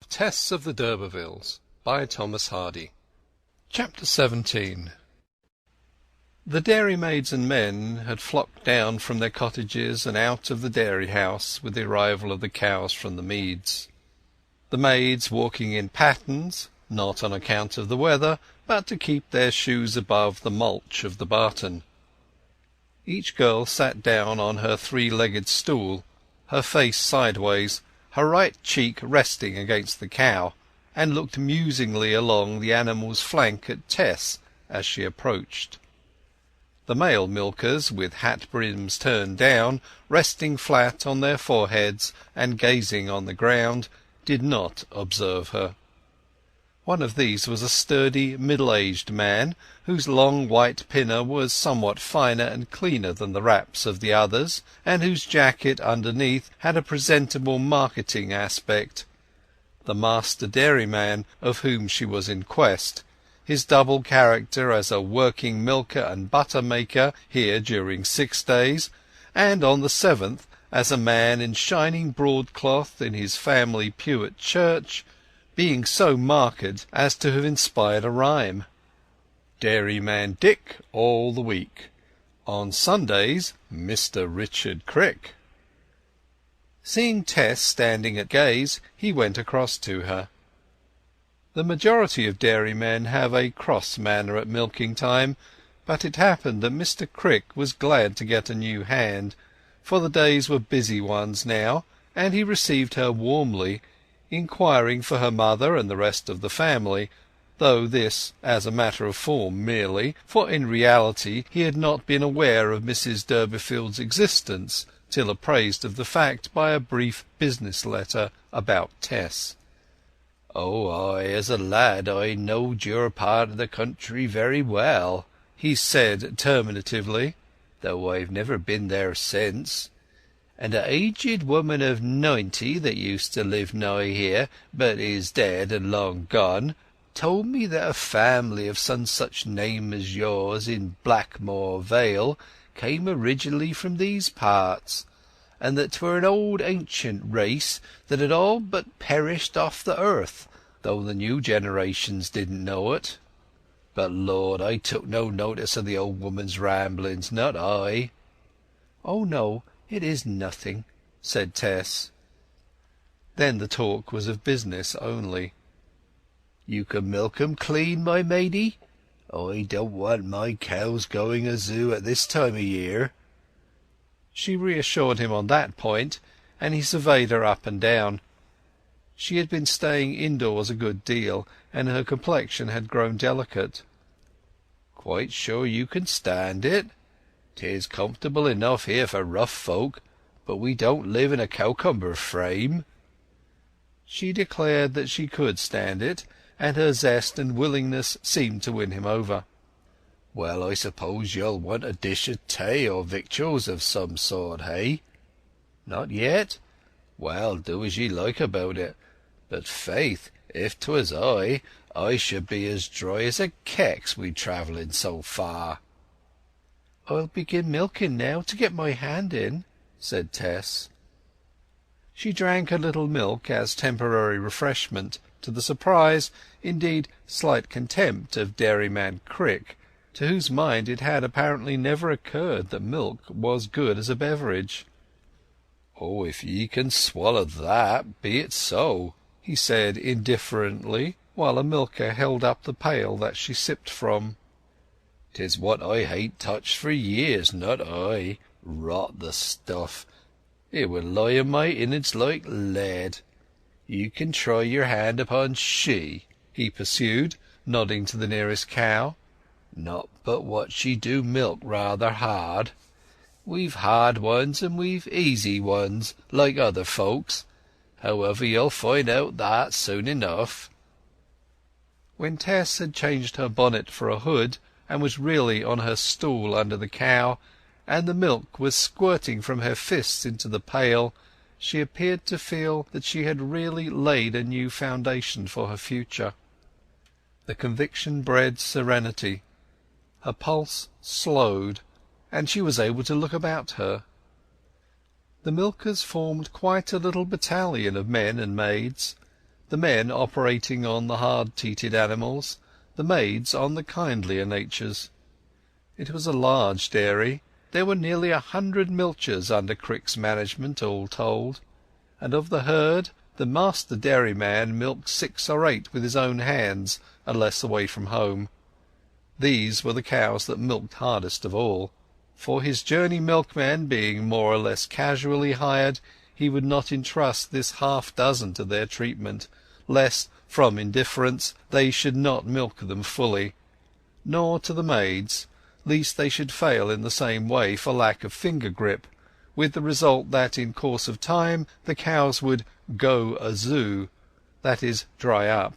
Tess of the d'Urbervilles by Thomas Hardy. Chapter 17. The dairymaids and men had flocked down from their cottages and out of the dairy house with the arrival of the cows from the meads. The maids walking in pattens, not on account of the weather, but to keep their shoes above the mulch of the barton. Each girl sat down on her three-legged stool, her face sideways, her right cheek resting against the cow, and looked musingly along the animal's flank at Tess as she approached. The male milkers, with hat brims turned down, resting flat on their foreheads and gazing on the ground, did not observe her. One of these was a sturdy, middle-aged man, whose long white pinner was somewhat finer and cleaner than the wraps of the others, and whose jacket underneath had a presentable marketing aspect. The master dairyman of whom she was in quest, his double character as a working milker and butter-maker here during 6 days, and on the 7th as a man in shining broadcloth in his family pew at church, being so marked as to have inspired a rhyme. Dairyman Dick all the week. On Sundays, Mr. Richard Crick. Seeing Tess standing at gaze, he went across to her. The majority of dairymen have a cross manner at milking time, but it happened that Mr. Crick was glad to get a new hand, for the days were busy ones now, and he received her warmly, inquiring for her mother and the rest of the family, though this as a matter of form merely, for in reality he had not been aware of Mrs. Durbeyfield's existence till apprised of the fact by a brief business letter about Tess. "Oh, as a lad I knowed your part of the country very well," he said terminatively, "though I've never been there since. And a aged woman of 90 that used to live nigh here, but is dead and long gone, told me that a family of some such name as yours in Blackmoor Vale came originally from these parts, and that 'twere an old ancient race that had all but perished off the earth, though the new generations didn't know it. But, Lord, I took no notice of the old woman's ramblings, not I." "Oh no, it is nothing," said Tess. Then the talk was of business only. "You can milk 'em clean, my maidy? I don't want my cows going a zoo at this time o' year." She reassured him on that point, and he surveyed her up and down. She had been staying indoors a good deal, and her complexion had grown delicate. "Quite sure you can stand it? 'Tis comfortable enough here for rough folk, but we don't live in a cowcumber frame." She declared that she could stand it, and her zest and willingness seemed to win him over. "Well, I suppose you'll want a dish of tea or victuals of some sort, hey? Not yet? Well, do as ye like about it. But faith, if 'twas I should be as dry as a kex wi' travelling so far." "I'll begin milking now to get my hand in," said Tess. She drank a little milk as temporary refreshment, to the surprise, indeed slight contempt, of Dairyman Crick, to whose mind it had apparently never occurred that milk was good as a beverage. "Oh, if ye can swallow that, be it so," he said indifferently, while a milker held up the pail that she sipped from. "'Tis what I hain't touched for years, not I. Rot the stuff! It would lie in my inwards like lead. You can try your hand upon she," he pursued, nodding to the nearest cow. "Not but what she do milk rather hard. We've hard ones and we've easy ones, like other folks. However, you'll find out that soon enough." When Tess had changed her bonnet for a hood, and was really on her stool under the cow, and the milk was squirting from her fists into the pail, she appeared to feel that she had really laid a new foundation for her future. The conviction bred serenity. Her pulse slowed, and she was able to look about her. The milkers formed quite a little battalion of men and maids. the men operating on the hard-teated animals, the maids on the kindlier natures. It was a large dairy. There were nearly 100 milchers under Crick's management, all told, and of the herd the master dairyman milked 6 or 8 with his own hands, unless away from home. These were the cows that milked hardest of all, for his journey milkmen being more or less casually hired, he would not entrust this half-dozen to their treatment, lest, from indifference, they should not milk them fully, nor to the maids, lest they should fail in the same way for lack of finger-grip, with the result that in course of time the cows would go azoo, that is, dry up.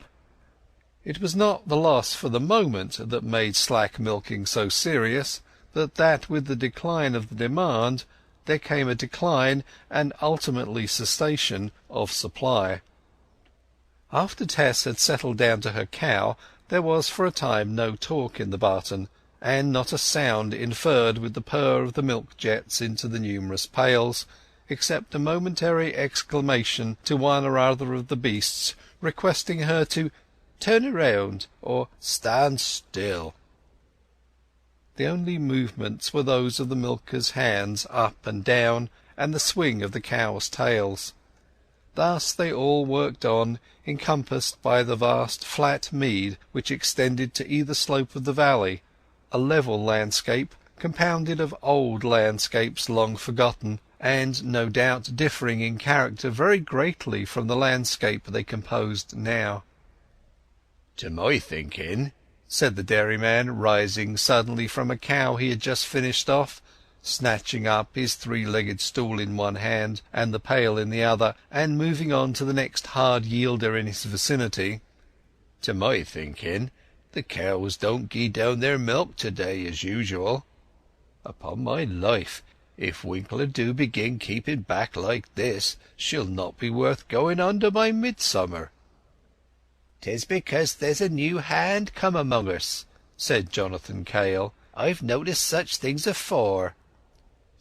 It was not the loss for the moment that made slack milking so serious, but that with the decline of the demand there came a decline and ultimately cessation of supply. After Tess had settled down to her cow there was for a time no talk in the barton, and not a sound inferred with the purr of the milk jets into the numerous pails, except a momentary exclamation to one or other of the beasts requesting her to turn around or stand still. The only movements were those of the milkers' hands up and down, and the swing of the cows' tails. Thus they all worked on, encompassed by the vast flat mead which extended to either slope of the valley, a level landscape compounded of old landscapes long forgotten, and no doubt differing in character very greatly from the landscape they composed now. "To my thinking," said the dairyman, rising suddenly from a cow he had just finished off, snatching up his 3-legged stool in one hand and the pail in the other, and moving on to the next hard yielder in his vicinity, "to my thinking, the cows don't gie down their milk to-day as usual. Upon my life, if Winkler do begin keeping back like this, she'll not be worth going under by midsummer." "'Tis because there's a new hand come among us," said Jonathan Kail. "I've noticed such things afore."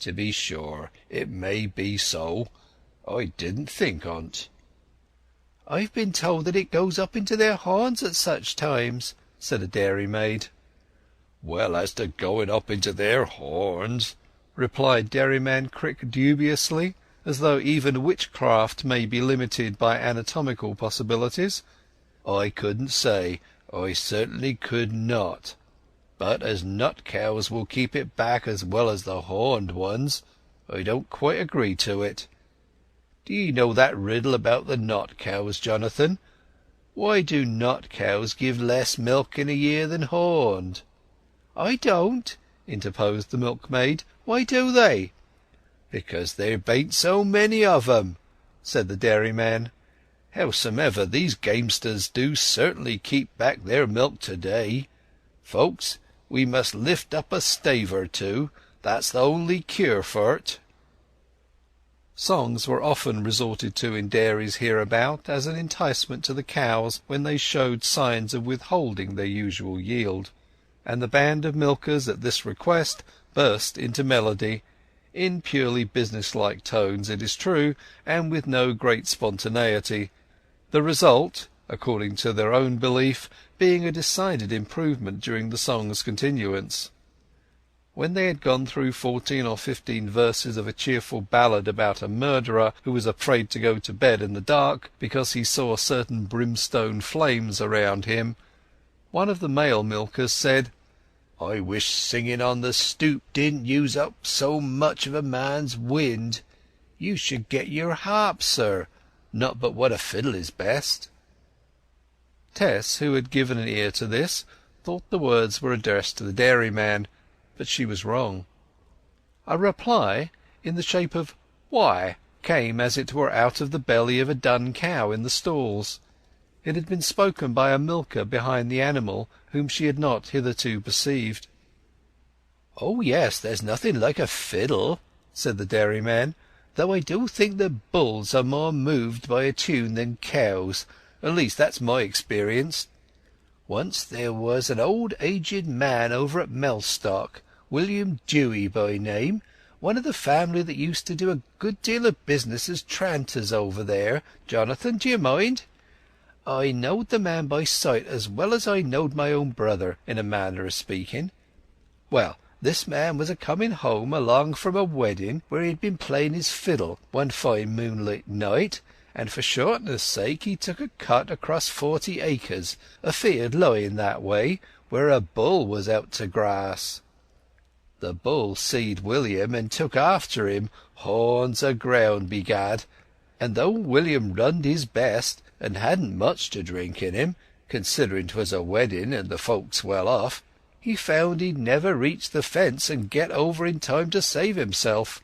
"To be sure, it may be so. I didn't think on't." "I've been told that it goes up into their horns at such times," said a dairymaid. "Well, as to going up into their horns," replied Dairyman Crick dubiously, as though even witchcraft may be limited by anatomical possibilities, "I couldn't say. I certainly could not. But as nut cows will keep it back as well as the horned ones, I don't quite agree to it. Do ye know that riddle about the nut cows, Jonathan? Why do nut cows give less milk in a year than horned?" "I don't," interposed the milkmaid. "Why do they?" "Because there bain't so many of 'em," said the dairyman. "Howsomever, these gamesters do certainly keep back their milk to-day. Folks, we must lift up a stave or two. That's the only cure for't." Songs were often resorted to in dairies hereabout as an enticement to the cows when they showed signs of withholding their usual yield, and the band of milkers at this request burst into melody, in purely businesslike tones, it is true, and with no great spontaneity, the result, according to their own belief, being a decided improvement during the song's continuance. When they had gone through 14 or 15 verses of a cheerful ballad about a murderer who was afraid to go to bed in the dark because he saw certain brimstone flames around him, one of the male milkers said, "I wish singing on the stoop didn't use up so much of a man's wind. You should get your harp, sir, not but what a fiddle is best." Tess, who had given an ear to this, thought the words were addressed to the dairyman, but she was wrong. A reply, in the shape of "Why?" came as it were out of the belly of a dun cow in the stalls. It had been spoken by a milker behind the animal, whom she had not hitherto perceived. "Oh yes, there's nothing like a fiddle," said the dairyman, "though I do think that bulls are more moved by a tune than cows. At least that's my experience. Once there was an old aged man over at Mellstock, William Dewey by name, one of the family that used to do a good deal of business as tranters over there, Jonathan, do you mind? I knowed the man by sight as well as I knowed my own brother, in a manner of speaking. Well, this man was a-coming home along from a wedding where he'd been playing his fiddle one fine moonlight night, and for shortness' sake he took a cut across 40 acres, a field lying that way, where a bull was out to grass. The bull seed William and took after him, horns aground, begad, and though William runned his best, and hadn't much to drink in him, considering 'twas a wedding and the folks well off, he found he'd never reach the fence and get over in time to save himself.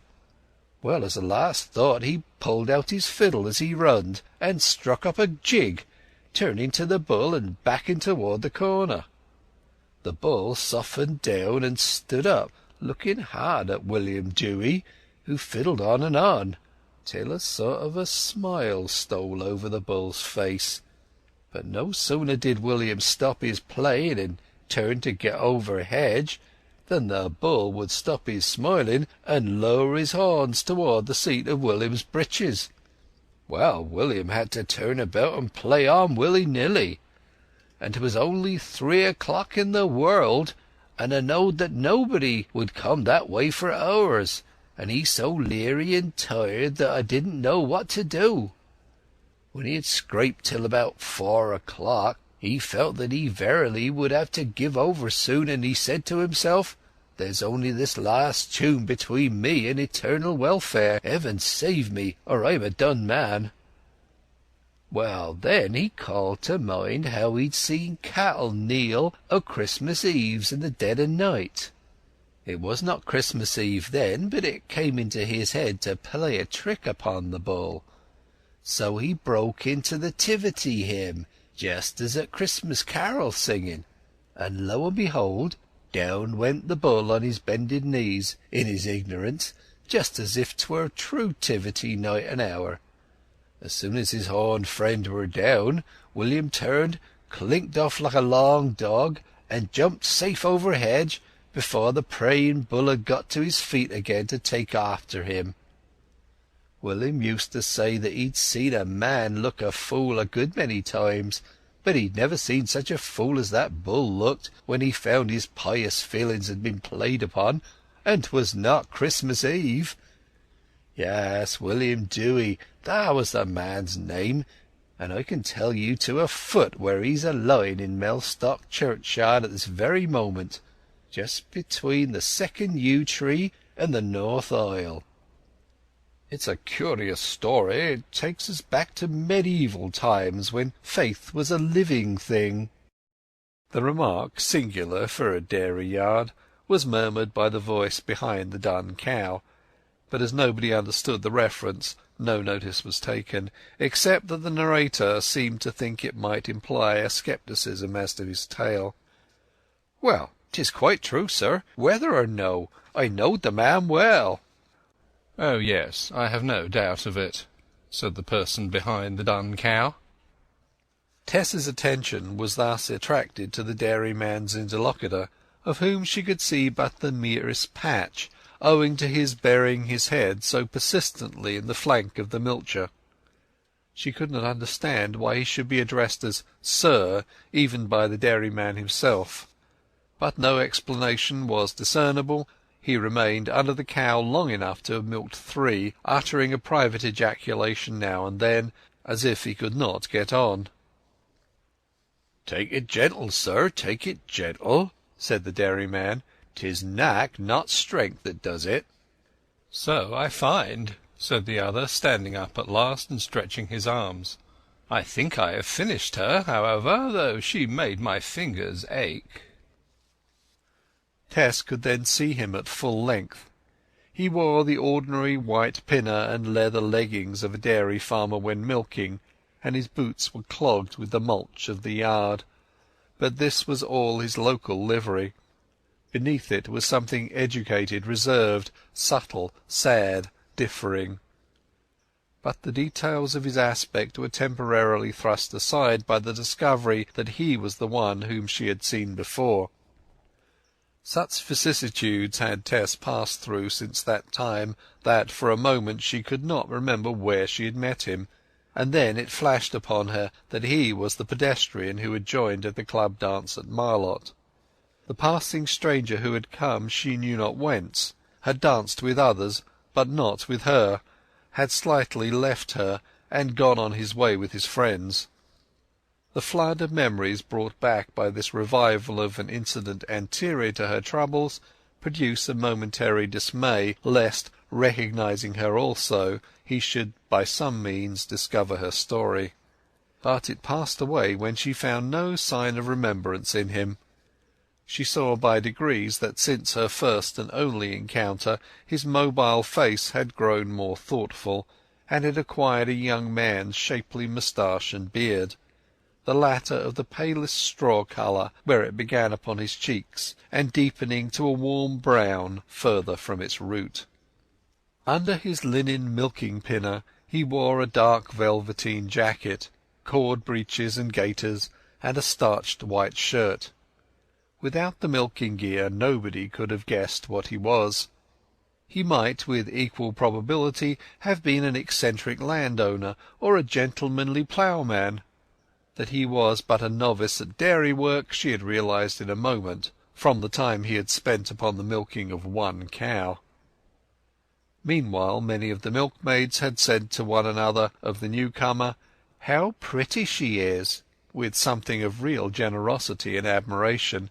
Well, as a last thought he pulled out his fiddle as he runned, and struck up a jig, turning to the bull and backing toward the corner. The bull softened down and stood up, looking hard at William Dewy, who fiddled on, till a sort of a smile stole over the bull's face. But no sooner did William stop his playing and turn to get over a hedge than the bull would stop his smiling and lower his horns toward the seat of William's breeches. Well, William had to turn about and play on willy-nilly, and 'twas only 3 o'clock in the world, and I knowed that nobody would come that way for hours, and he so leery and tired that I didn't know what to do. When he had scraped till about 4 o'clock, he felt that he verily would have to give over soon, and he said to himself, "There's only this last tune between me and eternal welfare. Heaven save me, or I'm a done man." Well, then he called to mind how he'd seen cattle kneel o' Christmas Eves in the dead of night. It was not Christmas Eve then, but it came into his head to play a trick upon the bull. So he broke into the Tivity hymn, just as at Christmas carol singing, and lo and behold, down went the bull on his bended knees, in his ignorance, just as if 'twere true Tivity night and hour. As soon as his horned friend were down, William turned, clinked off like a long dog, and jumped safe over hedge before the praying bull had got to his feet again to take after him. William used to say that he'd seen a man look a fool a good many times, but he'd never seen such a fool as that bull looked when he found his pious feelings had been played upon, and 'twas not Christmas Eve. Yes, William Dewy, that was the man's name, and I can tell you to a foot where he's a-lying in Mellstock churchyard at this very moment, just between the second yew tree and the north aisle. It's a curious story. It takes us back to medieval times, when faith was a living thing." The remark, singular for a dairy yard, was murmured by the voice behind the dun cow, but as nobody understood the reference, no notice was taken, except that the narrator seemed to think it might imply a scepticism as to his tale. "Well, 'tis quite true, sir, whether or no. I knowed the man well." "Oh, yes, I have no doubt of it," said the person behind the dun cow. Tess's attention was thus attracted to the dairyman's interlocutor, of whom she could see but the merest patch, owing to his burying his head so persistently in the flank of the milcher. She could not understand why he should be addressed as "sir" even by the dairyman himself. But no explanation was discernible. He remained under the cow long enough to have milked 3, uttering a private ejaculation now and then, as if he could not get on. "Take it gentle, sir, take it gentle," said the dairyman. "'Tis knack, not strength, that does it." "So I find," said the other, standing up at last and stretching his arms. "I think I have finished her, however, though she made my fingers ache." Tess could then see him at full length. He wore the ordinary white pinner and leather leggings of a dairy farmer when milking, and his boots were clogged with the mulch of the yard. But this was all his local livery. Beneath it was something educated, reserved, subtle, sad, differing. But the details of his aspect were temporarily thrust aside by the discovery that he was the one whom she had seen before. Such vicissitudes had Tess passed through since that time that for a moment she could not remember where she had met him, and then it flashed upon her that he was the pedestrian who had joined at the club dance at Marlott. The passing stranger who had come she knew not whence, had danced with others, but not with her, had slightly left her, and gone on his way with his friends. The flood of memories brought back by this revival of an incident anterior to her troubles produced a momentary dismay lest, recognizing her also, he should by some means discover her story. But it passed away when she found no sign of remembrance in him. She saw by degrees that since her first and only encounter his mobile face had grown more thoughtful, and had acquired a young man's shapely moustache and beard, the latter of the palest straw colour where it began upon his cheeks, and deepening to a warm brown further from its root. Under his linen milking pinner he wore a dark velveteen jacket, cord breeches and gaiters, and a starched white shirt. Without the milking gear nobody could have guessed what he was. He might, with equal probability, have been an eccentric landowner or a gentlemanly ploughman. That he was but a novice at dairy work she had realized in a moment, from the time he had spent upon the milking of one cow. Meanwhile many of the milkmaids had said to one another of the newcomer, "How pretty she is!" with something of real generosity and admiration,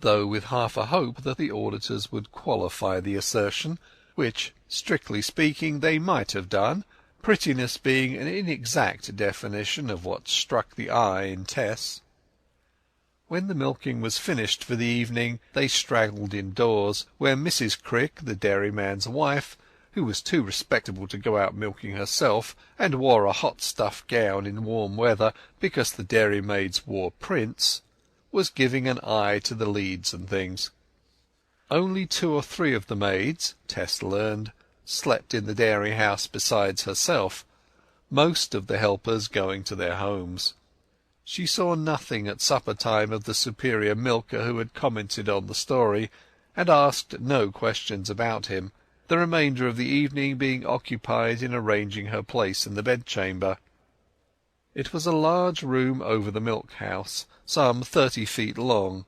though with half a hope that the auditors would qualify the assertion, which, strictly speaking, they might have done, prettiness being an inexact definition of what struck the eye in Tess. When the milking was finished for the evening they straggled indoors, where Mrs. Crick, the dairyman's wife, who was too respectable to go out milking herself, and wore a hot stuff gown in warm weather because the dairymaids wore prints, was giving an eye to the leads and things. Only 2 or 3 of the maids, Tess learned, slept in the dairy house besides herself, most of the helpers going to their homes. She saw nothing at supper-time of the superior milker who had commented on the story, and asked no questions about him, the remainder of the evening being occupied in arranging her place in the bedchamber. It was a large room over the milk-house, some 30 feet long,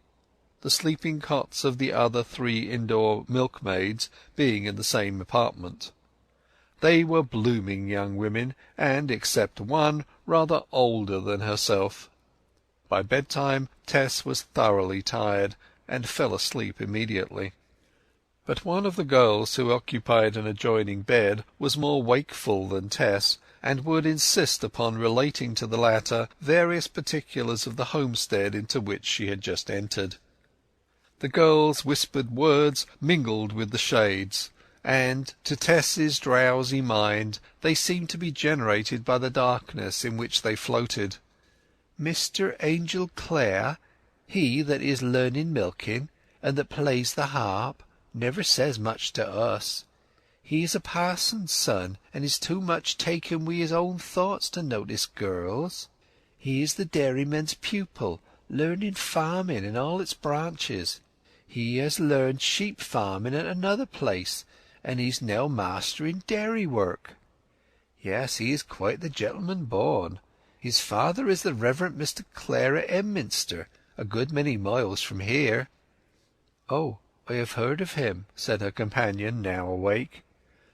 the sleeping cots of the other 3 indoor milkmaids being in the same apartment. They were blooming young women, and, except one, rather older than herself. By bedtime Tess was thoroughly tired, and fell asleep immediately. But one of the girls who occupied an adjoining bed was more wakeful than Tess, and would insist upon relating to the latter various particulars of the homestead into which she had just entered. The girl's whispered words mingled with the shades, and to Tess's drowsy mind they seemed to be generated by the darkness in which they floated. "Mr. Angel Clare, he that is learning milking, and that plays the harp, never says much to us. He is a parson's son, and is too much taken wi' his own thoughts to notice girls. He is the dairyman's pupil, learning farming in all its branches. He has learned sheep farming at another place, and he's now mastering dairy work. Yes, he is quite the gentleman born. His father is the Reverend Mr. Clare at Emminster, a good many miles from here." "Oh, I have heard of him," said her companion, now awake.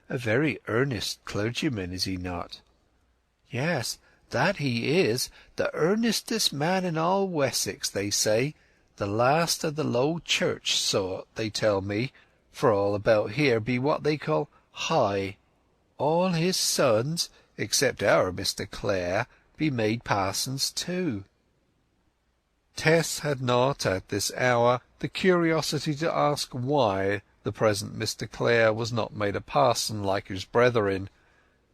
"A very earnest clergyman, is he not?" "Yes, that he is, the earnestest man in all Wessex, they say. The last of the Low Church sort, they tell me, for all about here be what they call high. All his sons, except our Mr. Clare, be made parsons too." Tess had not at this hour the curiosity to ask why the present Mr. Clare was not made a parson like his brethren,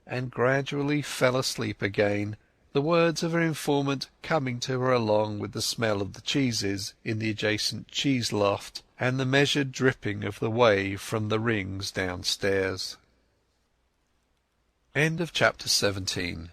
and gradually fell asleep again, the words of her informant coming to her along with the smell of the cheeses in the adjacent cheese loft, and the measured dripping of the whey from the rings downstairs. Chapter 17